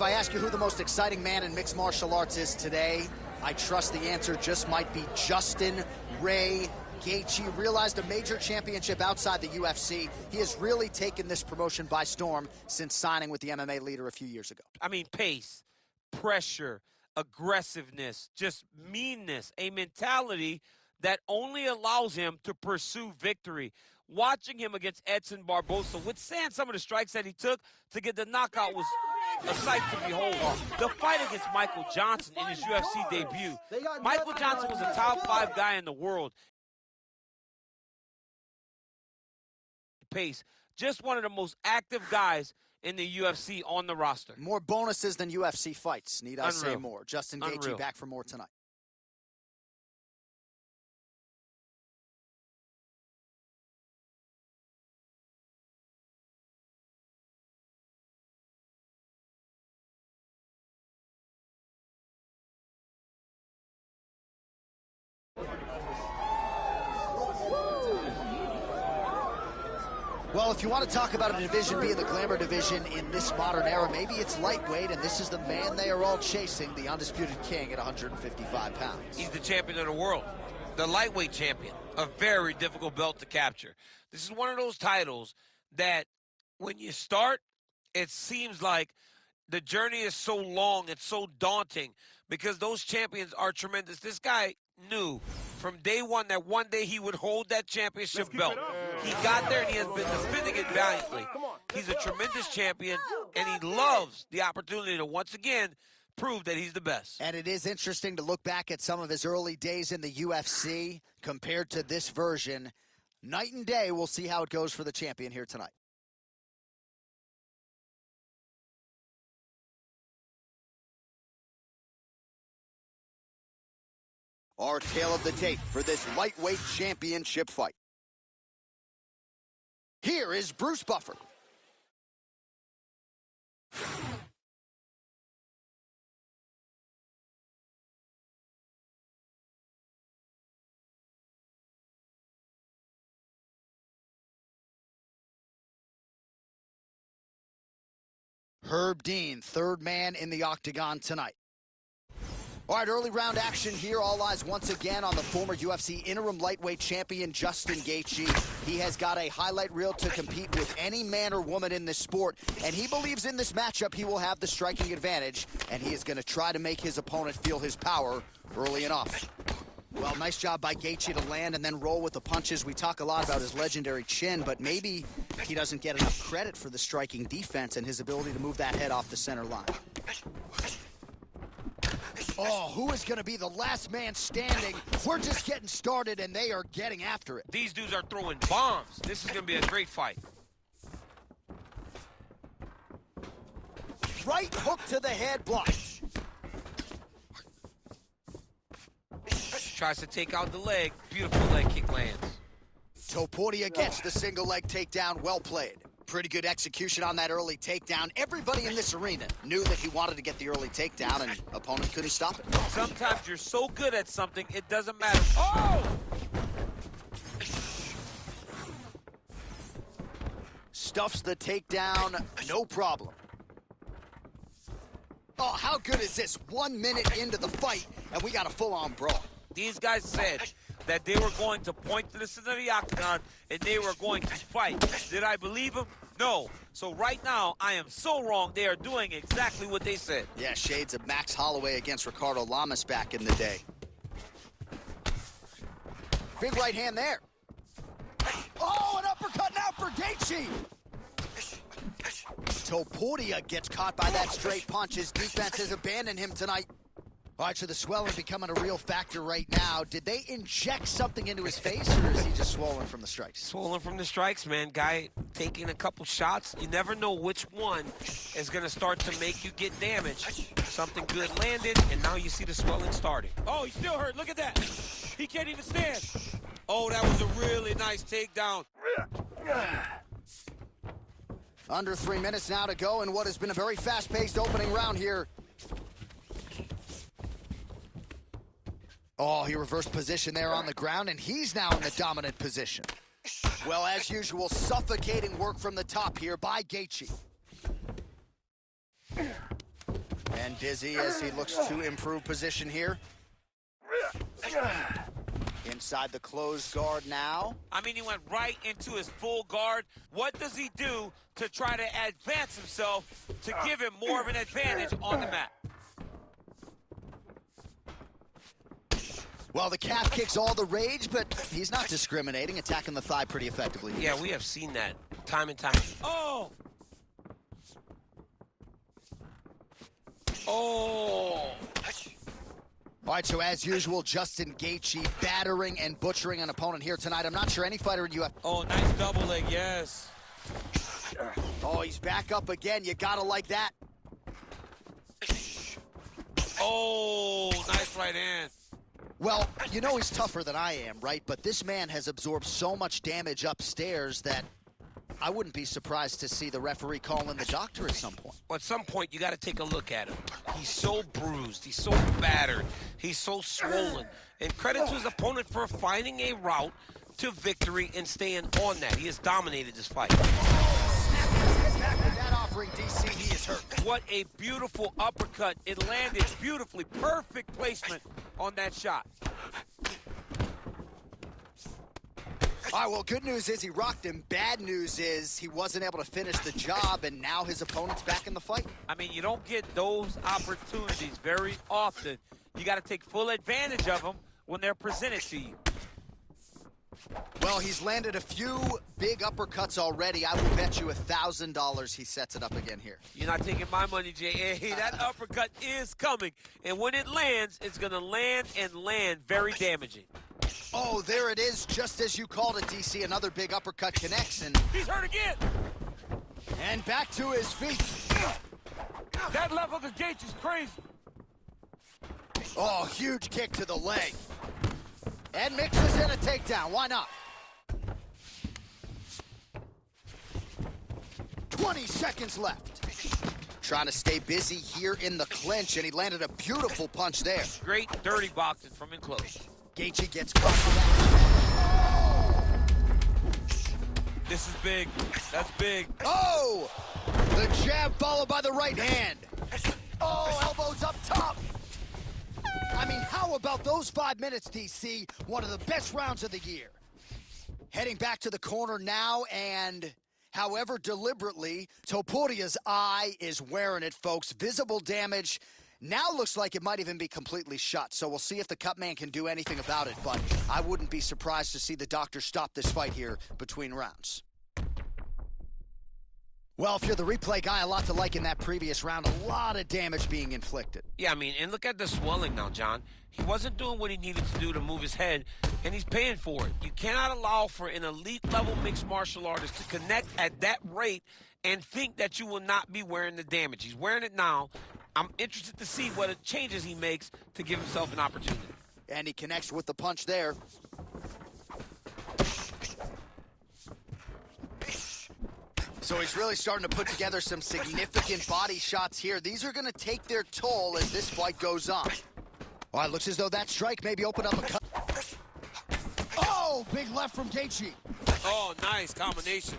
If I ask you who the most exciting man in mixed martial arts is today, I trust the answer just might be Justin Ray Gaethje. Realized a major championship outside the UFC. He has really taken this promotion by storm since signing with the MMA leader a few years ago. I mean, pace, pressure, aggressiveness, just meanness, a mentality that only allows him to pursue victory. Watching him against Edson Barbosa, withstand some of the strikes that he took to get the knockout was a sight to behold. The fight against Michael Johnson in his UFC debut. Michael Johnson was a top 5 guy in the world. Pace, just one of the most active guys in the UFC on the roster. More bonuses than UFC fights, need I say more. Justin Gaethje back for more tonight. Well, if you want to talk about a division being the glamour division in this modern era, maybe it's lightweight, and this is the man they are all chasing, the undisputed king at 155 pounds. He's the champion of the world, the lightweight champion, a very difficult belt to capture. This is one of those titles that when you start, it seems like the journey is so long, it's so daunting, because those champions are tremendous. This guy knew from day one that one day he would hold that championship belt. He got there, and he has been defending it valiantly. He's a tremendous champion, and he loves the opportunity to once again prove that he's the best. And it is interesting to look back at some of his early days in the UFC compared to this version. Night and day, we'll see how it goes for the champion here tonight. Our tale of the tape for this lightweight championship fight. Here is Bruce Buffer. Herb Dean, third man in the octagon tonight. All right, early round action here. All eyes once again on the former UFC interim lightweight champion, Justin Gaethje. He has got a highlight reel to compete with any man or woman in this sport, and he believes in this matchup he will have the striking advantage, and he is going to try to make his opponent feel his power early and often. Well, nice job by Gaethje to land and then roll with the punches. We talk a lot about his legendary chin, but maybe he doesn't get enough credit for the striking defense and his ability to move that head off the center line. Oh, who is going to be the last man standing? We're just getting started, and they are getting after it. These dudes are throwing bombs. This is going to be a great fight. Right hook to the head, blocked. Tries to take out the leg. Beautiful leg kick lands. Topuria gets the single leg takedown. Well played. Pretty good execution on that early takedown. Everybody in this arena knew that he wanted to get the early takedown, and opponent couldn't stop it. Sometimes you're so good at something, it doesn't matter. Oh! Stuffs the takedown, no problem. Oh, how good is this? 1 minute into the fight, and we got a full-on brawl. These guys said that they were going to point to the center of the octagon and they were going to fight. Did I believe them? No. So right now, I am so wrong. They are doing exactly what they said. Yeah, shades of Max Holloway against Ricardo Lamas back in the day. Big right hand there. Oh, an uppercut now for Gaethje. Topuria gets caught by that straight punch. His defense has abandoned him tonight. All right, so the swelling becoming a real factor right now. Did they inject something into his face, or is he just swollen from the strikes? Swollen from the strikes, man. Guy taking a couple shots. You never know which one is going to start to make you get damaged. Something good landed, and now you see the swelling starting. Oh, he's still hurt. Look at that. He can't even stand. Oh, that was a really nice takedown. Under 3 minutes now to go in what has been a very fast-paced opening round here. Oh, he reversed position there on the ground, and he's now in the dominant position. Well, as usual, suffocating work from the top here by Gaethje. Dizzy as he looks to improve position here. Inside the closed guard now. I mean, he went right into his full guard. What does he do to try to advance himself to give him more of an advantage on the mat? Well, the calf kick's all the rage, but he's not discriminating, attacking the thigh pretty effectively. Yeah, we have seen that time and time. Oh! Oh! All right, so as usual, Justin Gaethje battering and butchering an opponent here tonight. I'm not sure any fighter in UFC. Oh, nice double leg, yes. Oh, he's back up again. You gotta like that. Oh, nice right hand. Well, you know he's tougher than I am, right? But this man has absorbed so much damage upstairs that I wouldn't be surprised to see the referee call in the doctor at some point. Well, at some point, you got to take a look at him. He's so bruised. He's so battered. He's so swollen. And credit to his opponent for finding a route to victory and staying on that. He has dominated this fight. With that offering, DC, he is hurt. What a beautiful uppercut. It landed beautifully. Perfect placement on that shot. All right, well, good news is he rocked him. Bad news is he wasn't able to finish the job, and now his opponent's back in the fight. I mean, you don't get those opportunities very often. You got to take full advantage of them when they're presented to you. Well, he's landed a few big uppercuts already. I will bet you $1,000 he sets it up again here. You're not taking my money, J.A. That uppercut is coming. And when it lands, it's going to land and land very damaging. Oh, there it is, just as you called it, DC. Another big uppercut connects, and he's hurt again. And back to his feet. That left of the gate is crazy. Oh, huge kick to the leg. And mixes in a takedown. Why not? 20 seconds left. Trying to stay busy here in the clinch, and he landed a beautiful punch there. Great dirty boxing from in close. Gaethje gets caught for that. This is big. That's big. Oh! The jab followed by the right hand. Oh, elbows up top. I mean, how about those 5 minutes, DC? One of the best rounds of the year. Heading back to the corner now, and however deliberately, Topuria's eye is wearing it, folks. Visible damage. Now looks like it might even be completely shut, so we'll see if the cut man can do anything about it, but I wouldn't be surprised to see the doctor stop this fight here between rounds. Well, if you're the replay guy, a lot to like in that previous round. A lot of damage being inflicted. Yeah, I mean, and look at the swelling now, John. He wasn't doing what he needed to do to move his head, and he's paying for it. You cannot allow for an elite-level mixed martial artist to connect at that rate and think that you will not be wearing the damage. He's wearing it now. I'm interested to see what changes he makes to give himself an opportunity. And he connects with the punch there. So he's really starting to put together some significant body shots here. These are going to take their toll as this fight goes on. All right, looks as though that strike maybe opened up a cut. Oh, big left from Gaethje. Oh, nice combination.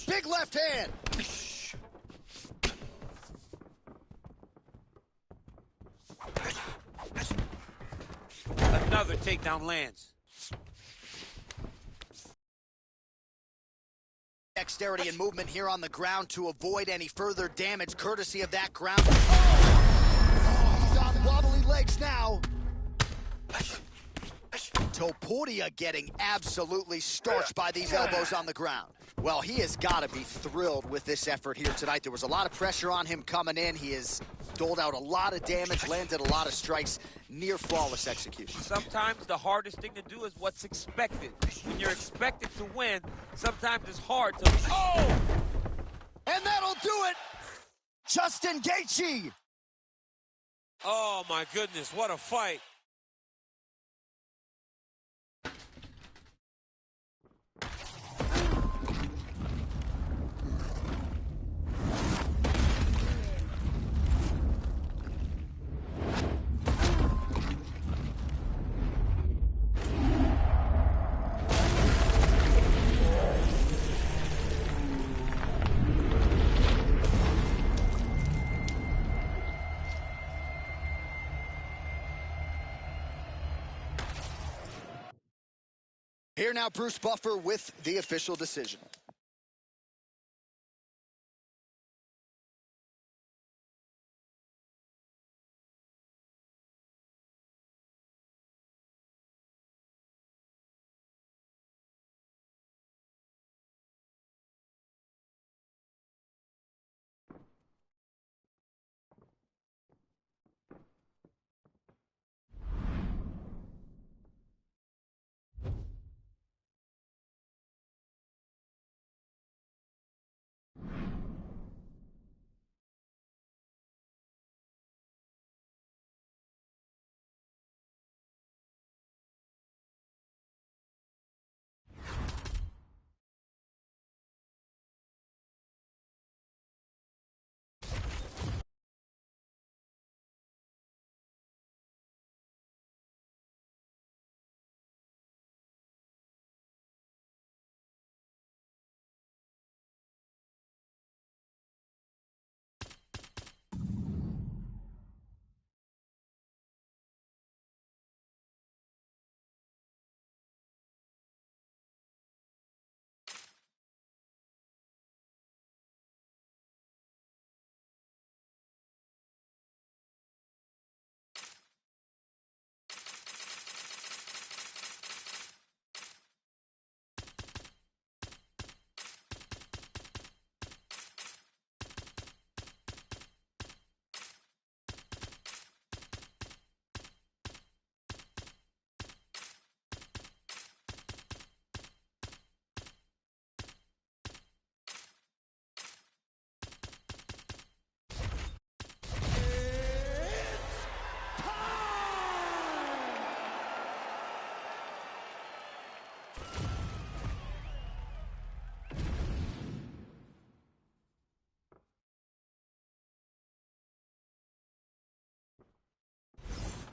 Big left hand. Another takedown lands. Dexterity and movement here on the ground to avoid any further damage courtesy of that ground. Oh, he's on wobbly legs now. Topuria getting absolutely starched by these elbows on the ground. Well, he has got to be thrilled with this effort here tonight. There was a lot of pressure on him coming in. He has doled out a lot of damage, landed a lot of strikes, near flawless execution. Sometimes the hardest thing to do is what's expected. When you're expected to win, sometimes it's hard to... Oh! And that'll do it! Justin Gaethje! Oh, my goodness, what a fight. Here now, Bruce Buffer with the official decision.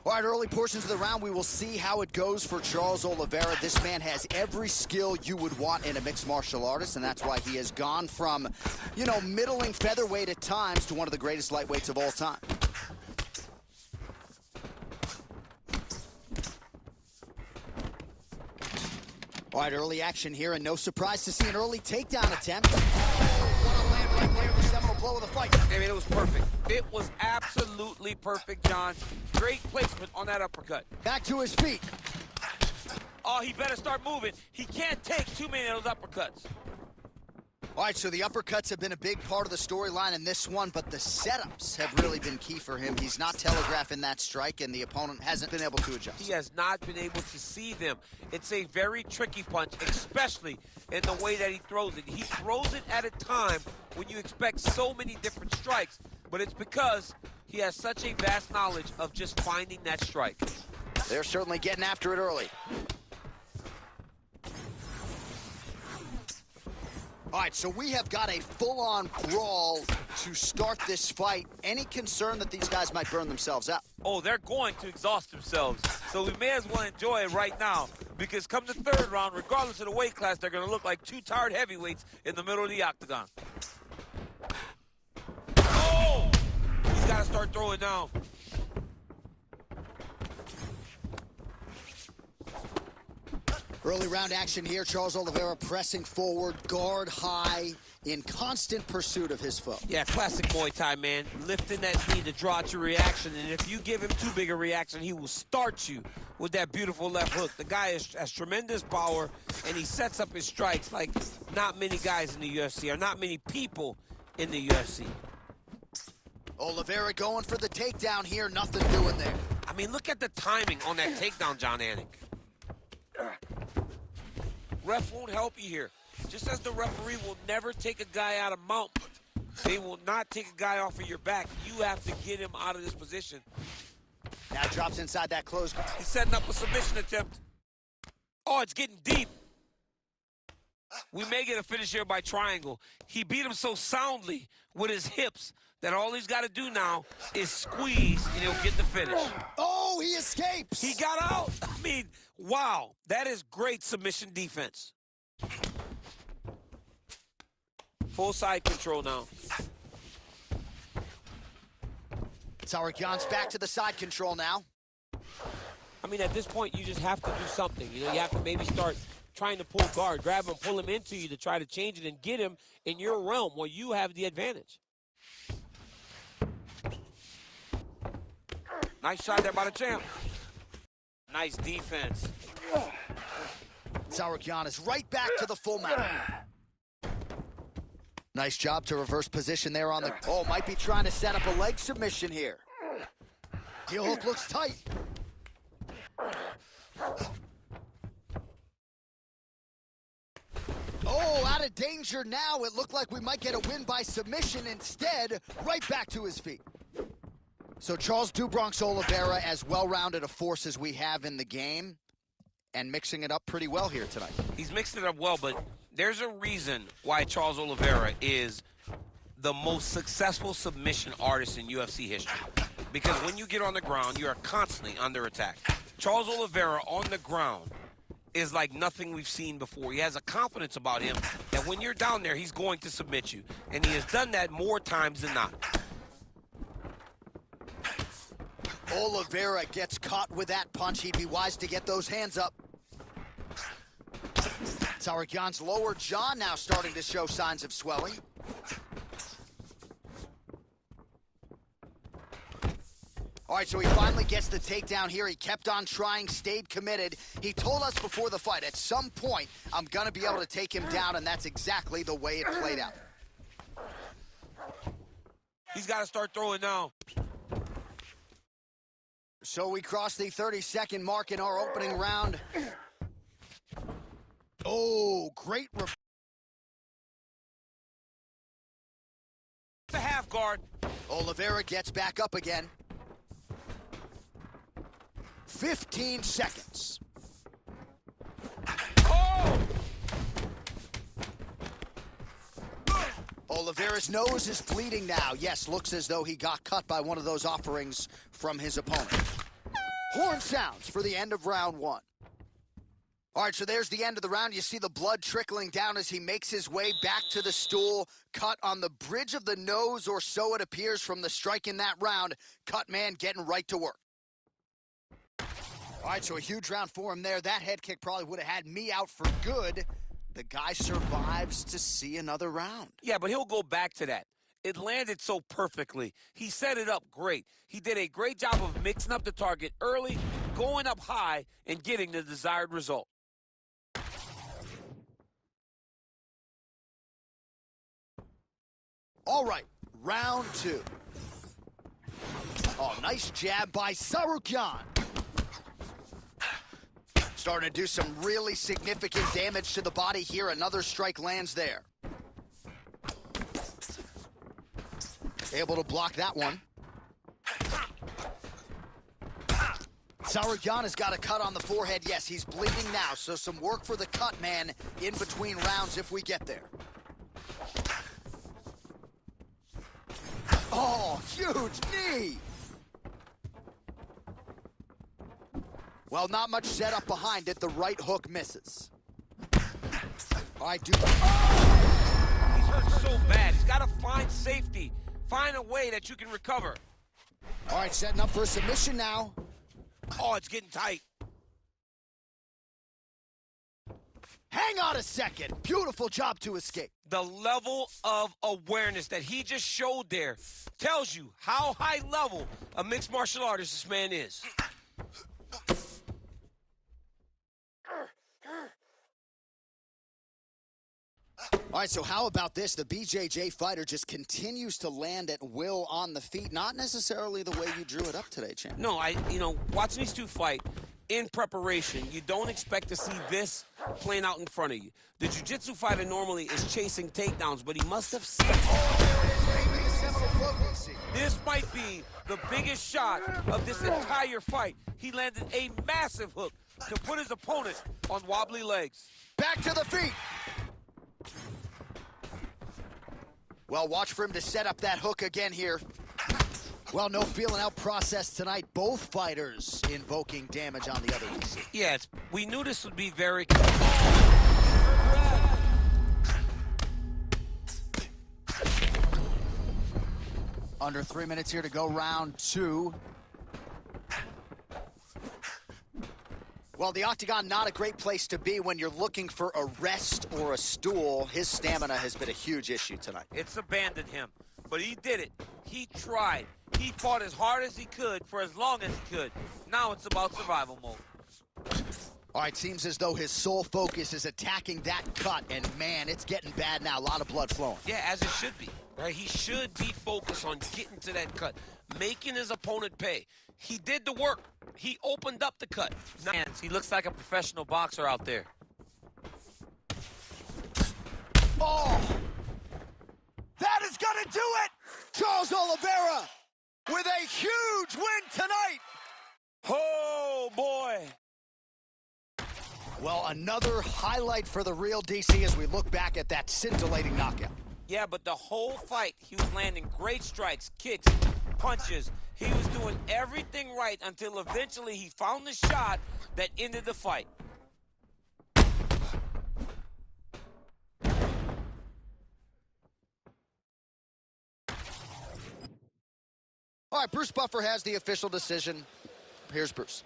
All right, early portions of the round, we will see how it goes for Charles Oliveira. This man has every skill you would want in a mixed martial artist, and that's why he has gone from, you know, middling featherweight at times to one of the greatest lightweights of all time. All right, early action here, and no surprise to see an early takedown attempt. Oh, land right there, the seminal blow of the fight. I mean, it was perfect. It was absolutely perfect, John. Great placement on that uppercut. Back to his feet. Oh, he better start moving. He can't take too many of those uppercuts. All right, so the uppercuts have been a big part of the storyline in this one, but the setups have really been key for him. He's not telegraphing that strike, and the opponent hasn't been able to adjust. He has not been able to see them. It's a very tricky punch, especially in the way that he throws it. He throws it at a time when you expect so many different strikes, but it's because he has such a vast knowledge of just finding that strike. They're certainly getting after it early. All right, so we have got a full-on brawl to start this fight. Any concern that these guys might burn themselves out? Oh, they're going to exhaust themselves. So we may as well enjoy it right now, because come the third round, regardless of the weight class, they're going to look like two tired heavyweights in the middle of the octagon. Oh! He's got to start throwing down. Early round action here. Charles Oliveira pressing forward, guard high, in constant pursuit of his foe. Yeah, classic Muay Thai, man. Lifting that knee to draw out your reaction, and if you give him too big a reaction, he will start you with that beautiful left hook. The guy has tremendous power, and he sets up his strikes like not many guys in the UFC, or not many people in the UFC. Oliveira going for the takedown here, nothing doing there. I mean, look at the timing on that takedown, Jon Anik. Ref won't help you here. Just as the referee will never take a guy out of mount, they will not take a guy off of your back. You have to get him out of this position. Now drops inside that close guard. He's setting up a submission attempt. Oh, it's getting deep. We may get a finish here by triangle. He beat him so soundly with his hips that all he's got to do now is squeeze, and he'll get the finish. Oh, he escapes. He got out. I mean, wow. That is great submission defense. Full side control now. Tsarukyan's back to the side control now. I mean, at this point, you just have to do something. You know, you have to maybe start trying to pull guard. Grab him, pull him into you to try to change it and get him in your realm where you have the advantage. Nice shot there by the champ. Nice defense. Tsarukyan is right back to the full mount. Nice job to reverse position there on the... Oh, might be trying to set up a leg submission here. Heel hook looks tight. Oh, out of danger now. It looked like we might get a win by submission. Instead, right back to his feet. So Charles do Bronx Oliveira, as well-rounded a force as we have in the game, and mixing it up pretty well here tonight. He's mixed it up well, but there's a reason why Charles Oliveira is the most successful submission artist in UFC history. Because when you get on the ground, you are constantly under attack. Charles Oliveira on the ground is like nothing we've seen before. He has a confidence about him that when you're down there, he's going to submit you. And he has done that more times than not. Oliveira gets caught with that punch. He'd be wise to get those hands up. Tsarukyan's lower jaw now starting to show signs of swelling. All right, so he finally gets the takedown here. He kept on trying, stayed committed. He told us before the fight, at some point, I'm going to be able to take him down, and that's exactly the way it played out. He's got to start throwing now. So we cross the 30-second mark in our opening round. Oh, great. The half guard. Oliveira gets back up again. 15 seconds. Oh! Oliveira's nose is bleeding now. Yes, looks as though he got cut by one of those offerings from his opponent. Horn sounds for the end of round one. All right, so there's the end of the round. You see the blood trickling down as he makes his way back to the stool. Cut on the bridge of the nose, or so it appears from the strike in that round. Cut man getting right to work. All right, so a huge round for him there. That head kick probably would have had me out for good. The guy survives to see another round. Yeah, but he'll go back to that. It landed so perfectly. He set it up great. He did a great job of mixing up the target early, going up high, and getting the desired result. All right, round two. Oh, nice jab by Tsarukyan. Starting to do some really significant damage to the body here. Another strike lands there. Able to block that one. Tsarukyan has got a cut on the forehead. Yes, he's bleeding now, so some work for the cut man in between rounds if we get there. Oh, huge knee! Well, not much setup behind it. The right hook misses. All right, dude. Oh! He's hurt so bad. He's got to find safety. Find a way that you can recover. All right, setting up for a submission now. Oh, it's getting tight. Hang on a second. Beautiful job to escape. The level of awareness that he just showed there tells you how high level a mixed martial artist this man is. All right, so how about this? The BJJ fighter just continues to land at will on the feet. Not necessarily the way you drew it up today, champ. No, watching these two fight in preparation, you don't expect to see this playing out in front of you. The jiu-jitsu fighter normally is chasing takedowns, but he must have seen. This might be the biggest shot of this entire fight. He landed a massive hook to put his opponent on wobbly legs. Back to the feet. Well, watch for him to set up that hook again here. Well, no feeling out process tonight. Both fighters invoking damage on the other DC. Yeah, we knew this would be very... Under 3 minutes here to go, round two. Well, the octagon, not a great place to be when you're looking for a rest or a stool. His stamina has been a huge issue tonight. It's abandoned him, but he did it. He tried. He fought as hard as he could for as long as he could. Now it's about survival mode. All right, seems as though his sole focus is attacking that cut, and man, it's getting bad now. A lot of blood flowing. Yeah, as it should be, right? He should be focused on getting to that cut, making his opponent pay. He did the work. He opened up the cut. He looks like a professional boxer out there. Oh! That is gonna do it! Charles Oliveira with a huge win tonight! Oh, boy! Well, another highlight for the real DC as we look back at that scintillating knockout. Yeah, but the whole fight, he was landing great strikes, kicks, punches. He was doing everything right until eventually he found the shot that ended the fight. All right, Bruce Buffer has the official decision. Here's Bruce.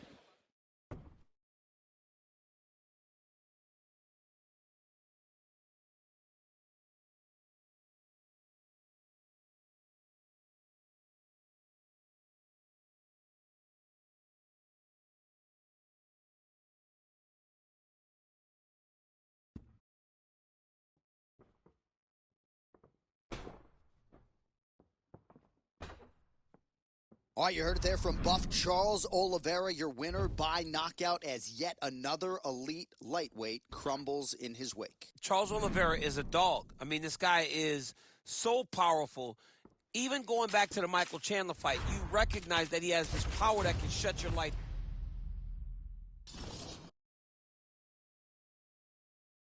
All right, you heard it there from Buff. Charles Oliveira, your winner by knockout, as yet another elite lightweight crumbles in his wake. Charles Oliveira is a dog. I mean, this guy is so powerful. Even going back to the Michael Chandler fight, you recognize that he has this power that can shut your life